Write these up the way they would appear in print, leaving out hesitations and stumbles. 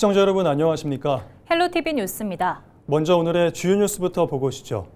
시청자 여러분 안녕하십니까? 헬로티비 뉴스입니다. 먼저 오늘의 주요 뉴스부터 보고 오시죠.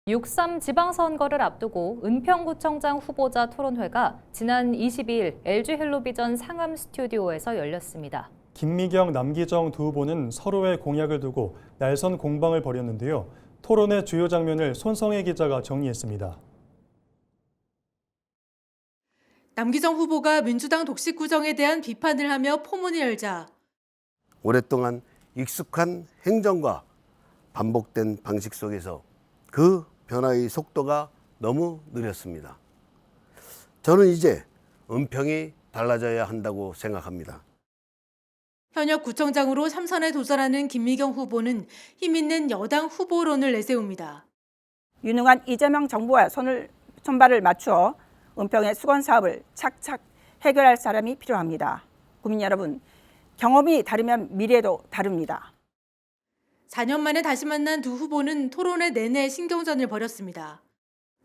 (6.3) 지방선거를 앞두고 은평구청장 후보자 토론회가 지난 22일 LG 헬로비전 상암 스튜디오에서 열렸습니다. 김미경, 남기정 두 후보는 서로의 공약을 두고 날선 공방을 벌였는데요. 토론의 주요 장면을 손성혜 기자가 정리했습니다. 남기정 후보가 민주당 독식 구정에 대한 비판을 하며 포문을 열자 오랫동안 익숙한 행정과 반복된 방식 속에서 그 변화의 속도가 너무 느렸습니다. 저는 이제 은평이 달라져야 한다고 생각합니다. 현역 구청장으로 3선에 도전하는 김미경 후보는 힘있는 여당 후보론을 내세웁니다. 유능한 이재명 정부와 손발을 맞추어 은평의 수건 사업을 착착 해결할 사람이 필요합니다. 국민 여러분, 경험이 다르면 미래도 다릅니다. 4년 만에 다시 만난 두 후보는 토론회 내내 신경전을 벌였습니다.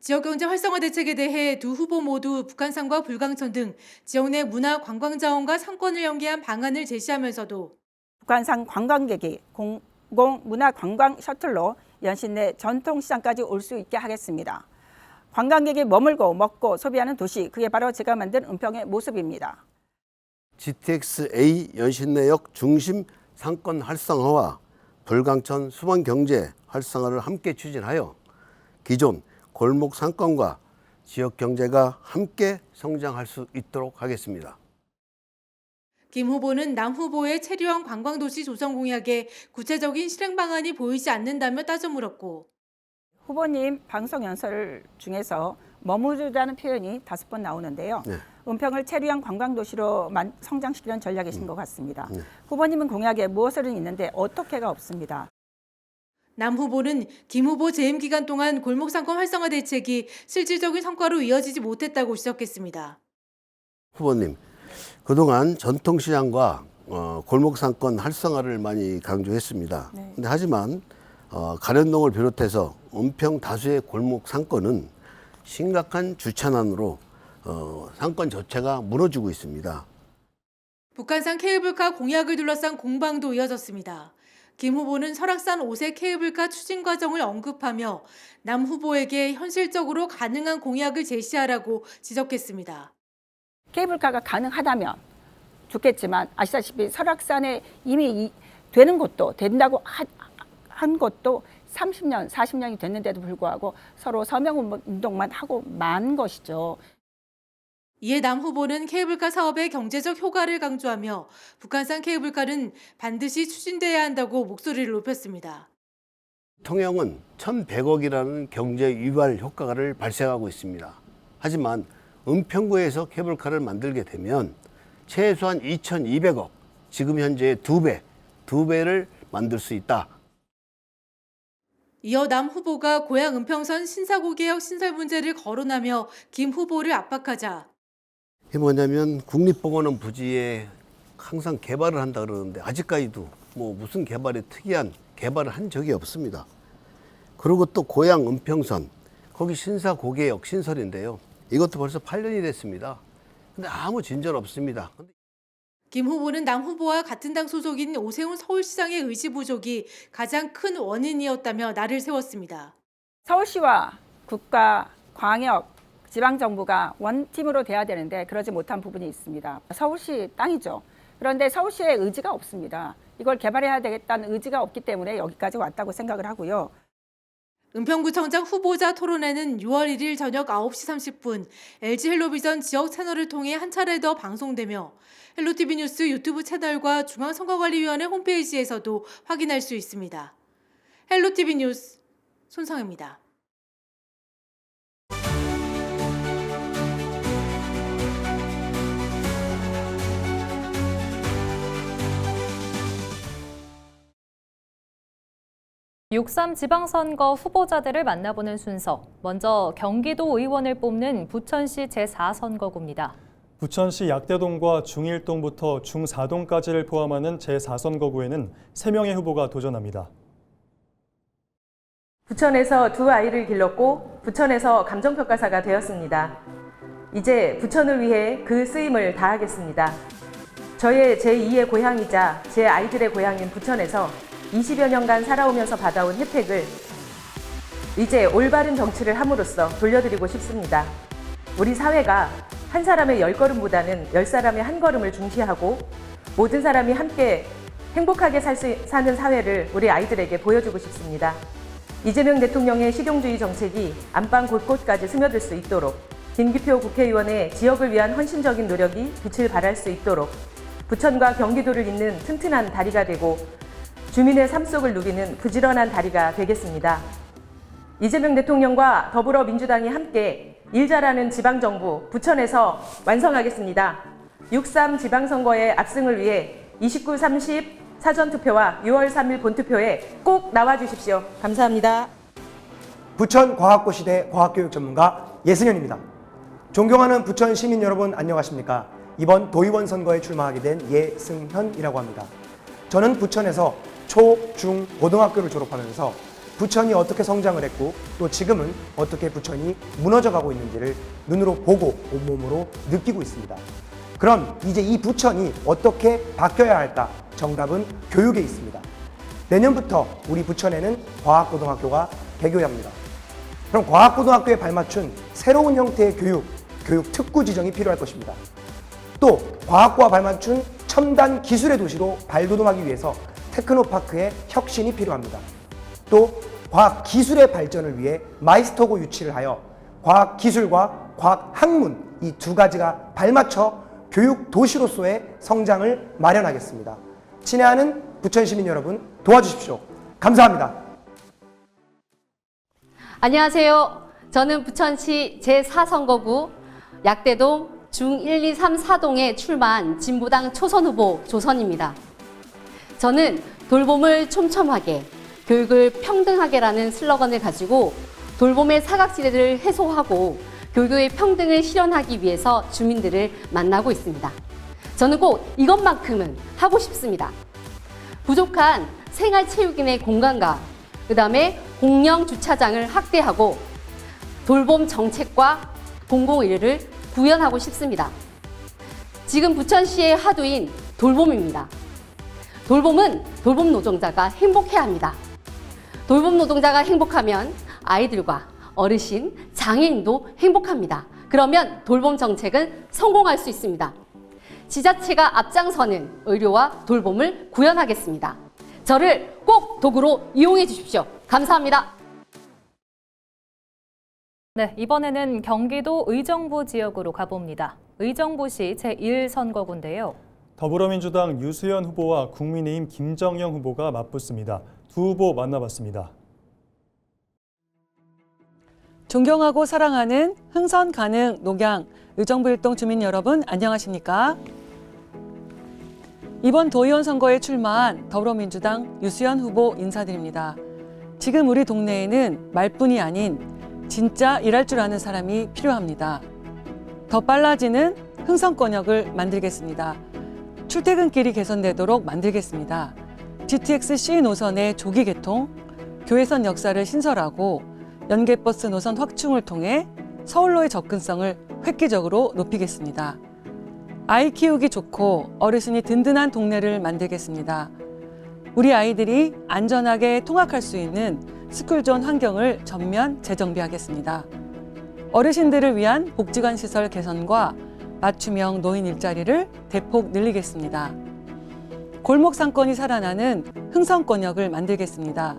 지역경제 활성화 대책에 대해 두 후보 모두 북한산과 불광천 등 지역 내 문화 관광자원과 상권을 연계한 방안을 제시하면서도 북한산 관광객이 공공문화관광 셔틀로 연신 내 전통시장까지 올 수 있게 하겠습니다. 관광객이 머물고 먹고 소비하는 도시, 그게 바로 제가 만든 은평의 모습입니다. GTX-A 연신내역 중심 상권 활성화와 불광천 수원 경제 활성화를 함께 추진하여 기존 골목 상권과 지역 경제가 함께 성장할 수 있도록 하겠습니다. 김 후보는 남 후보의 체류형 관광도시 조성 공약에 구체적인 실행 방안이 보이지 않는다며 따져 물었고 후보님 방송 연설 중에서 머무르다는 표현이 5번 나오는데요. 네. 은평을 체류형 관광도시로 성장시키는 전략이신 것 같습니다. 후보님은 공약에 무엇을은 있는데 어떻게가 없습니다. 남 후보는 김 후보 재임 기간 동안 골목상권 활성화 대책이 실질적인 성과로 이어지지 못했다고 지적했습니다. 후보님, 그동안 전통시장과 골목상권 활성화를 많이 강조했습니다. 네. 근데 하지만 가련동을 비롯해서 은평 다수의 골목상권은 심각한 주차난으로 상권 자체가 무너지고 있습니다. 북한산 케이블카 공약을 둘러싼 공방도 이어졌습니다. 김 후보는 설악산 5세 케이블카 추진 과정을 언급하며 남 후보에게 현실적으로 가능한 공약을 제시하라고 지적했습니다. 케이블카가 가능하다면 좋겠지만 아시다시피 설악산에 이미 되는 것도 된다고 한 것도 30년, 40년이 됐는데도 불구하고 서로 서명 운동만 하고 만 것이죠. 이에 남 후보는 케이블카 사업의 경제적 효과를 강조하며 북한산 케이블카는 반드시 추진돼야 한다고 목소리를 높였습니다. 통영은 1,100억이라는 경제 유발 효과를 발생하고 있습니다. 하지만 은평구에서 케이블카를 만들게 되면 최소한 2,200억, 지금 현재의 2배를 만들 수 있다. 이어 남 후보가 고향 은평선 신사고 개혁 신설 문제를 거론하며 김 후보를 압박하자 이게 뭐냐면 국립공원원 부지에 항상 개발을 한다 그러는데 아직까지도 뭐 무슨 특이한 개발을 한 적이 없습니다. 그리고 또 고향 은평선, 거기 신사고개역 신설인데요. 이것도 벌써 8년이 됐습니다. 근데 아무 진전 없습니다. 김 후보는 남 후보와 같은 당 소속인 오세훈 서울시장의 의지 부족이 가장 큰 원인이었다며 날을 세웠습니다. 서울시와 국가, 광역, 지방정부가 원팀으로 돼야 되는데 그러지 못한 부분이 있습니다. 서울시 땅이죠. 그런데 서울시의 의지가 없습니다. 이걸 개발해야 되겠다는 의지가 없기 때문에 여기까지 왔다고 생각을 하고요. 은평구청장 후보자 토론회는 6월 1일 저녁 9시 30분 LG 헬로비전 지역 채널을 통해 한 차례 더 방송되며 헬로티비 뉴스 유튜브 채널과 중앙선거관리위원회 홈페이지에서도 확인할 수 있습니다. 헬로티비 뉴스 손성혜입니다. 6.3 지방선거 후보자들을 만나보는 순서. 먼저 경기도 의원을 뽑는 부천시 제4선거구입니다. 부천시 약대동과 중1동부터 중4동까지를 포함하는 제4선거구에는 3명의 후보가 도전합니다. 부천에서 두 아이를 길렀고 부천에서 감정평가사가 되었습니다. 이제 부천을 위해 그 쓰임을 다하겠습니다. 저의 제2의 고향이자 제 아이들의 고향인 부천에서 20여 년간 살아오면서 받아온 혜택을 이제 올바른 정치를 함으로써 돌려드리고 싶습니다. 우리 사회가 한 사람의 10걸음보다는 10사람의 한 걸음을 중시하고 모든 사람이 함께 행복하게 사는 사회를 우리 아이들에게 보여주고 싶습니다. 이재명 대통령의 실용주의 정책이 안방 곳곳까지 스며들 수 있도록 김기표 국회의원의 지역을 위한 헌신적인 노력이 빛을 발할 수 있도록 부천과 경기도를 잇는 튼튼한 다리가 되고 주민의 삶 속을 누비는 부지런한 다리가 되겠습니다. 이재명 대통령과 더불어민주당이 함께 일 잘하는 지방정부 부천에서 완성하겠습니다. 6.3 지방선거의 압승을 위해 29, 30 사전투표와 6월 3일 본투표에 꼭 나와주십시오. 감사합니다. 부천과학고시대 과학교육 전문가 예승현입니다. 존경하는 부천 시민 여러분 안녕하십니까? 이번 도의원 선거에 출마하게 된 예승현이라고 합니다. 저는 부천에서 초, 중, 고등학교를 졸업하면서 부천이 어떻게 성장을 했고 또 지금은 어떻게 부천이 무너져가고 있는지를 눈으로 보고 온몸으로 느끼고 있습니다. 그럼 이제 이 부천이 어떻게 바뀌어야 할까? 정답은 교육에 있습니다. 내년부터 우리 부천에는 과학고등학교가 개교해야 합니다. 그럼 과학고등학교에 발맞춘 새로운 형태의 교육 특구 지정이 필요할 것입니다. 또 과학과 발맞춘 첨단 기술의 도시로 발돋움하기 위해서 테크노파크의 혁신이 필요합니다. 또 과학기술의 발전을 위해 마이스터고 유치를 하여 과학기술과 과학학문 이 두 가지가 발맞춰 교육 도시로서의 성장을 마련하겠습니다. 친애하는 부천 시민 여러분 도와주십시오. 감사합니다. 안녕하세요. 저는 부천시 제4선거구 약대동 중 1, 2, 3, 4동에 출마한 진보당 초선 후보 조선입니다. 저는 돌봄을 촘촘하게, 교육을 평등하게라는 슬로건을 가지고 돌봄의 사각지대를 해소하고 교육의 평등을 실현하기 위해서 주민들을 만나고 있습니다. 저는 꼭 이것만큼은 하고 싶습니다. 부족한 생활체육인의 공간과 그다음에 공영 주차장을 확대하고 돌봄 정책과 공공의료를 구현하고 싶습니다. 지금 부천시의 화두인 돌봄입니다. 돌봄은 돌봄 노동자가 행복해야 합니다. 돌봄 노동자가 행복하면 아이들과 어르신, 장애인도 행복합니다. 그러면 돌봄 정책은 성공할 수 있습니다. 지자체가 앞장서는 의료와 돌봄을 구현하겠습니다. 저를 꼭 도구로 이용해 주십시오. 감사합니다. 네, 이번에는 경기도 의정부 지역으로 가봅니다. 의정부시 제1선거구인데요. 더불어민주당 유수연 후보와 국민의힘 김정영 후보가 맞붙습니다. 두 후보 만나봤습니다. 존경하고 사랑하는 흥선 가능 녹양 의정부 일동 주민 여러분 안녕하십니까? 이번 도의원 선거에 출마한 더불어민주당 유수연 후보 인사드립니다. 지금 우리 동네에는 말뿐이 아닌 진짜 일할 줄 아는 사람이 필요합니다. 더 빨라지는 흥선권역을 만들겠습니다. 출퇴근길이 개선되도록 만들겠습니다. GTX-C 노선의 조기 개통, 교외선 역사를 신설하고 연계버스 노선 확충을 통해 서울로의 접근성을 획기적으로 높이겠습니다. 아이 키우기 좋고 어르신이 든든한 동네를 만들겠습니다. 우리 아이들이 안전하게 통학할 수 있는 스쿨존 환경을 전면 재정비하겠습니다. 어르신들을 위한 복지관 시설 개선과 맞춤형 노인 일자리를 대폭 늘리겠습니다. 골목 상권이 살아나는 흥선권역을 만들겠습니다.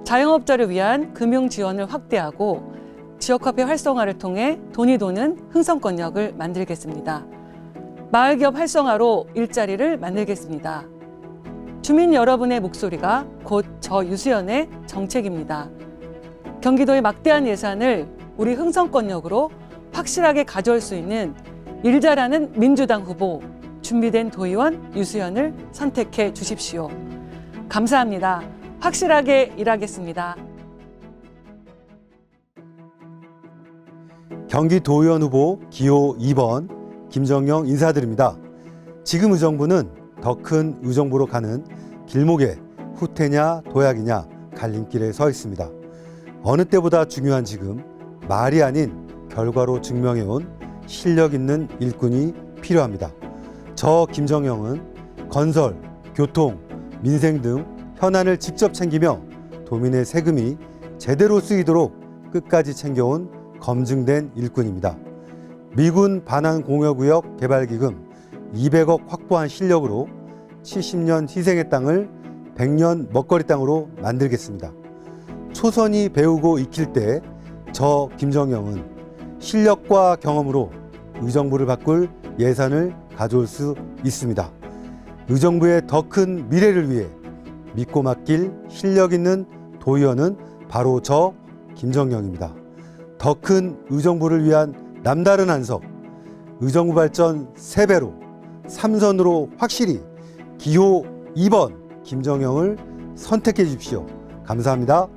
자영업자를 위한 금융 지원을 확대하고 지역화폐 활성화를 통해 돈이 도는 흥선권역을 만들겠습니다. 마을기업 활성화로 일자리를 만들겠습니다. 주민 여러분의 목소리가 곧 저 유수연의 정책입니다. 경기도의 막대한 예산을 우리 흥선권역으로 확실하게 가져올 수 있는 일 잘하는 민주당 후보 준비된 도의원 유수연을 선택해 주십시오. 감사합니다. 확실하게 일하겠습니다. 경기도의원 후보 기호 2번 김정영 인사드립니다. 지금 의정부는 더 큰 의정부로 가는 길목에 후퇴냐 도약이냐 갈림길에 서 있습니다. 어느 때보다 중요한 지금 말이 아닌 결과로 증명해온 실력 있는 일꾼이 필요합니다. 저 김정영은 건설, 교통, 민생 등 현안을 직접 챙기며 도민의 세금이 제대로 쓰이도록 끝까지 챙겨온 검증된 일꾼입니다. 미군 반환 공여구역 개발기금 200억 확보한 실력으로 70년 희생의 땅을 100년 먹거리 땅으로 만들겠습니다. 초선이 배우고 익힐 때 저 김정영은 실력과 경험으로 의정부를 바꿀 예산을 가져올 수 있습니다. 의정부의 더 큰 미래를 위해 믿고 맡길 실력 있는 도의원은 바로 저 김정영입니다. 더 큰 의정부를 위한 남다른 한석, 의정부 발전 3배로 3선으로 확실히 기호 2번 김정영을 선택해 주십시오. 감사합니다.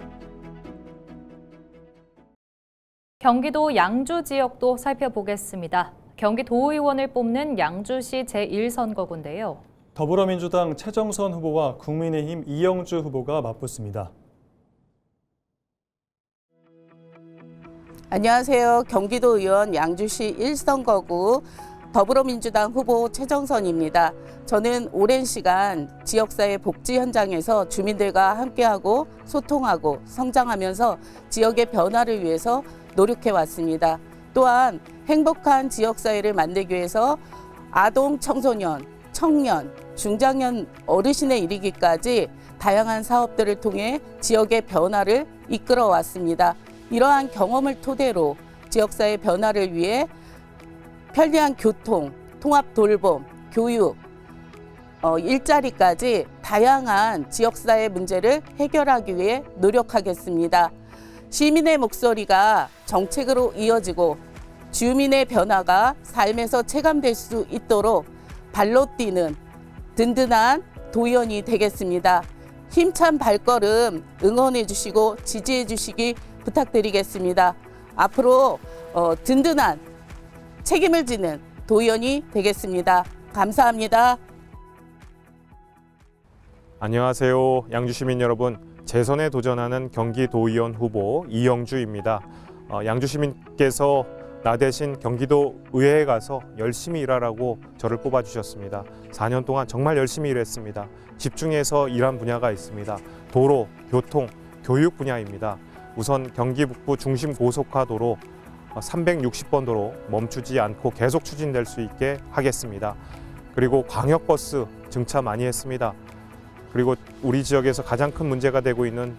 경기도 양주 지역도 살펴보겠습니다. 경기도의원을 뽑는 양주시 제1선거구인데요. 더불어민주당 최정선 후보와 국민의힘 이영주 후보가 맞붙습니다. 안녕하세요. 경기도 의원 양주시 1선거구 더불어민주당 후보 최정선입니다. 저는 오랜 시간 지역사회 복지 현장에서 주민들과 함께하고 소통하고 성장하면서 지역의 변화를 위해서 노력해 왔습니다. 또한 행복한 지역사회를 만들기 위해서 아동, 청소년, 청년, 중장년 어르신에 이르기까지 다양한 사업들을 통해 지역의 변화를 이끌어 왔습니다. 이러한 경험을 토대로 지역사회 변화를 위해 편리한 교통, 통합 돌봄, 교육, 일자리까지 다양한 지역사회 문제를 해결하기 위해 노력하겠습니다. 시민의 목소리가 정책으로 이어지고 주민의 변화가 삶에서 체감될 수 있도록 발로 뛰는 든든한 도의원이 되겠습니다. 힘찬 발걸음 응원해 주시고 지지해 주시기 부탁드리겠습니다. 앞으로 든든한 책임을 지는 도의원이 되겠습니다. 감사합니다. 안녕하세요. 양주시민 여러분. 재선에 도전하는 경기도의원 후보 이영주입니다. 양주시민께서 나 대신 경기도 의회에 가서 열심히 일하라고 저를 뽑아주셨습니다. 4년 동안 정말 열심히 일했습니다. 집중해서 일한 분야가 있습니다. 도로, 교통, 교육 분야입니다. 우선 경기 북부 중심 고속화도로 360번 도로 멈추지 않고 계속 추진될 수 있게 하겠습니다. 그리고 광역버스 증차 많이 했습니다. 그리고 우리 지역에서 가장 큰 문제가 되고 있는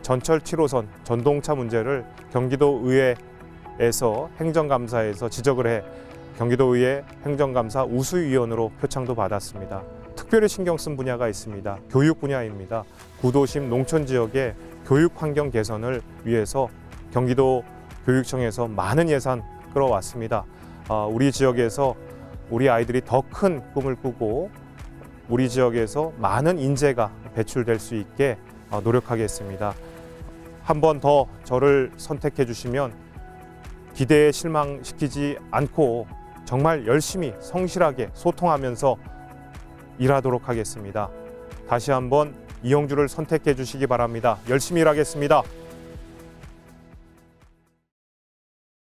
전철 7호선 전동차 문제를 경기도의회에서 행정감사에서 지적을 해 경기도의회 행정감사 우수위원으로 표창도 받았습니다. 특별히 신경 쓴 분야가 있습니다. 교육 분야입니다. 구도심 농촌 지역의 교육 환경 개선을 위해서 경기도 교육청에서 많은 예산 끌어왔습니다. 우리 지역에서 우리 아이들이 더 큰 꿈을 꾸고 우리 지역에서 많은 인재가 배출될 수 있게 노력하겠습니다. 한 번 더 저를 선택해 주시면 기대에 실망시키지 않고 정말 열심히 성실하게 소통하면서 일하도록 하겠습니다. 다시 한번 이영주를 선택해 주시기 바랍니다. 열심히 일하겠습니다.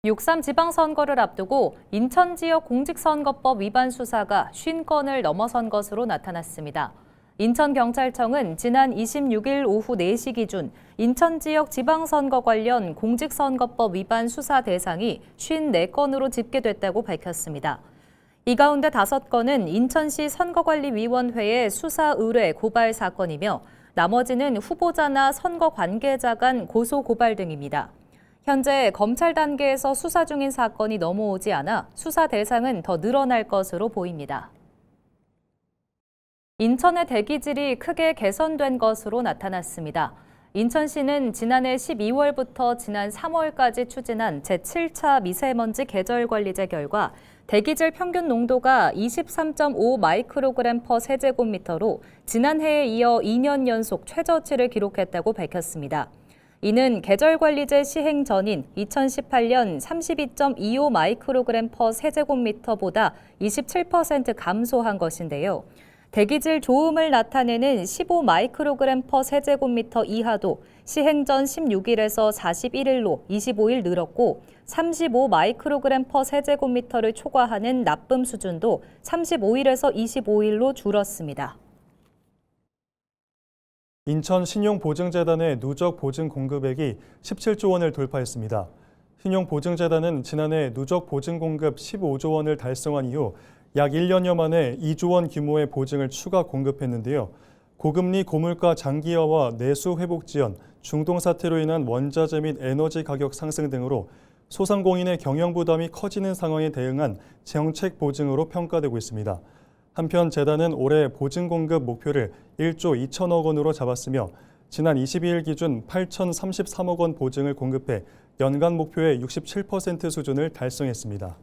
6.3 지방선거를 앞두고 인천 지역 공직선거법 위반 수사가 50건을 넘어선 것으로 나타났습니다. 인천경찰청은 지난 26일 오후 4시 기준 인천 지역 지방선거 관련 공직선거법 위반 수사 대상이 54건으로 집계됐다고 밝혔습니다. 이 가운데 5건은 인천시 선거관리위원회의 수사 의뢰 고발 사건이며 나머지는 후보자나 선거 관계자 간 고소 고발 등입니다. 현재 검찰 단계에서 수사 중인 사건이 넘어오지 않아 수사 대상은 더 늘어날 것으로 보입니다. 인천의 대기질이 크게 개선된 것으로 나타났습니다. 인천시는 지난해 12월부터 지난 3월까지 추진한 제7차 미세먼지 계절관리제 결과 대기질 평균 농도가 23.5 마이크로그램 퍼 세제곱미터로 지난해에 이어 2년 연속 최저치를 기록했다고 밝혔습니다. 이는 계절관리제 시행 전인 2018년 32.25 마이크로그램 퍼 세제곱미터보다 27% 감소한 것인데요. 대기질 좋음을 나타내는 15 마이크로그램 퍼 세제곱미터 이하도 시행 전 16일에서 41일로 25일 늘었고 35 마이크로그램 퍼 세제곱미터를 초과하는 나쁨 수준도 35일에서 25일로 줄었습니다. 인천 신용보증재단의 누적 보증 공급액이 17조 원을 돌파했습니다. 신용보증재단은 지난해 누적 보증 공급 15조 원을 달성한 이후 약 1년여 만에 2조 원 규모의 보증을 추가 공급했는데요. 고금리 고물가 장기화와 내수 회복 지연, 중동 사태로 인한 원자재 및 에너지 가격 상승 등으로 소상공인의 경영 부담이 커지는 상황에 대응한 정책 보증으로 평가되고 있습니다. 한편 재단은 올해 보증 공급 목표를 1조 2천억 원으로 잡았으며 지난 22일 기준 8,033억 원 보증을 공급해 연간 목표의 67% 수준을 달성했습니다.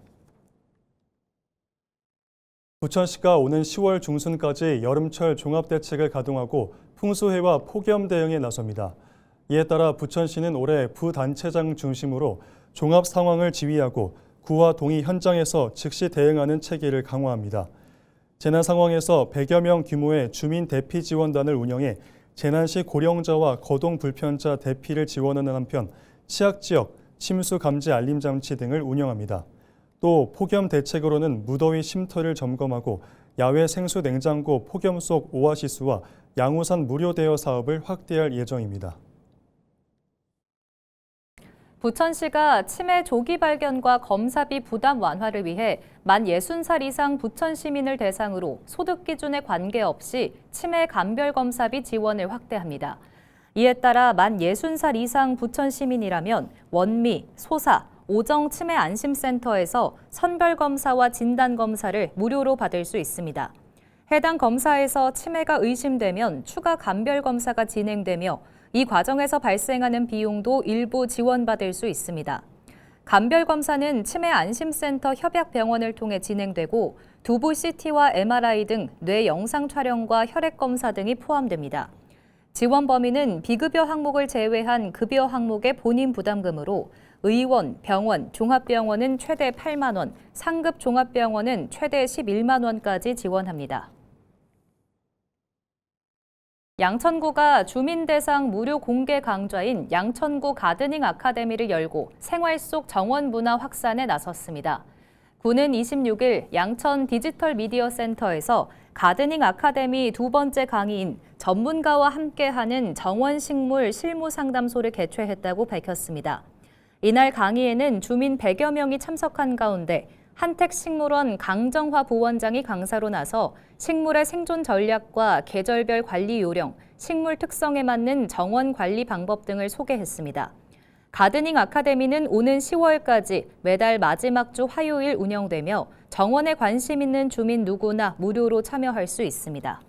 부천시가 오는 10월 중순까지 여름철 종합대책을 가동하고 풍수해와 폭염 대응에 나섭니다. 이에 따라 부천시는 올해 부단체장 중심으로 종합 상황을 지휘하고 구와 동이 현장에서 즉시 대응하는 체계를 강화합니다. 재난 상황에서 100여 명 규모의 주민 대피 지원단을 운영해 재난 시 고령자와 거동 불편자 대피를 지원하는 한편 취약 지역, 침수 감지 알림 장치 등을 운영합니다. 또 폭염 대책으로는 무더위 쉼터를 점검하고 야외 생수 냉장고 폭염 속 오아시스와 양우산 무료 대여 사업을 확대할 예정입니다. 부천시가 치매 조기 발견과 검사비 부담 완화를 위해 만 60살 이상 부천 시민을 대상으로 소득 기준에 관계없이 치매 감별 검사비 지원을 확대합니다. 이에 따라 만 60살 이상 부천 시민이라면 원미, 소사, 오정 치매 안심센터에서 선별 검사와 진단 검사를 무료로 받을 수 있습니다. 해당 검사에서 치매가 의심되면 추가 감별 검사가 진행되며 이 과정에서 발생하는 비용도 일부 지원받을 수 있습니다. 감별 검사는 치매 안심센터 협약병원을 통해 진행되고 두부 CT와 MRI 등 뇌 영상 촬영과 혈액 검사 등이 포함됩니다. 지원 범위는 비급여 항목을 제외한 급여 항목의 본인 부담금으로 의원, 병원, 종합병원은 최대 8만 원, 상급 종합병원은 최대 11만 원까지 지원합니다. 양천구가 주민 대상 무료 공개 강좌인 양천구 가드닝 아카데미를 열고 생활 속 정원 문화 확산에 나섰습니다. 구는 26일 양천 디지털 미디어 센터에서 가드닝 아카데미 두 번째 강의인 전문가와 함께하는 정원식물 실무 상담소를 개최했다고 밝혔습니다. 이날 강의에는 주민 100여 명이 참석한 가운데 한택식물원 강정화 부원장이 강사로 나서 식물의 생존 전략과 계절별 관리 요령, 식물 특성에 맞는 정원 관리 방법 등을 소개했습니다. 가드닝 아카데미는 오는 10월까지 매달 마지막 주 화요일 운영되며 정원에 관심 있는 주민 누구나 무료로 참여할 수 있습니다.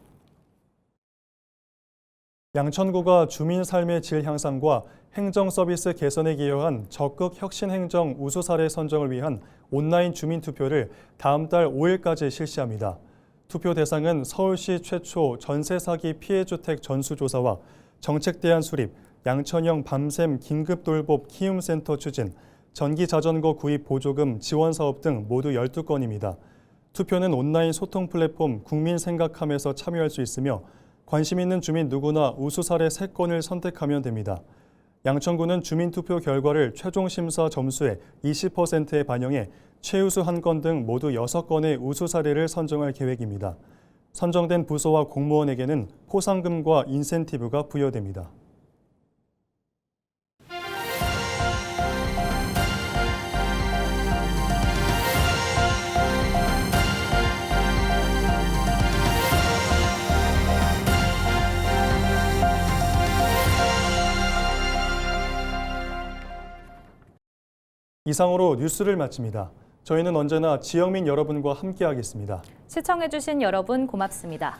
양천구가 주민 삶의 질 향상과 행정 서비스 개선에 기여한 적극 혁신 행정 우수 사례 선정을 위한 온라인 주민 투표를 다음 달 5일까지 실시합니다. 투표 대상은 서울시 최초 전세 사기 피해 주택 전수조사와 정책 대안 수립, 양천형 밤샘 긴급 돌봄 키움센터 추진, 전기 자전거 구입 보조금 지원 사업 등 모두 12건입니다. 투표는 온라인 소통 플랫폼 국민 생각함에서 참여할 수 있으며 관심 있는 주민 누구나 우수 사례 3건을 선택하면 됩니다. 양천구는 주민투표 결과를 최종 심사 점수의 20%에 반영해 최우수 1건 등 모두 6건의 우수 사례를 선정할 계획입니다. 선정된 부서와 공무원에게는 포상금과 인센티브가 부여됩니다. 이상으로 뉴스를 마칩니다. 저희는 언제나 지역민 여러분과 함께하겠습니다. 시청해주신 여러분 고맙습니다.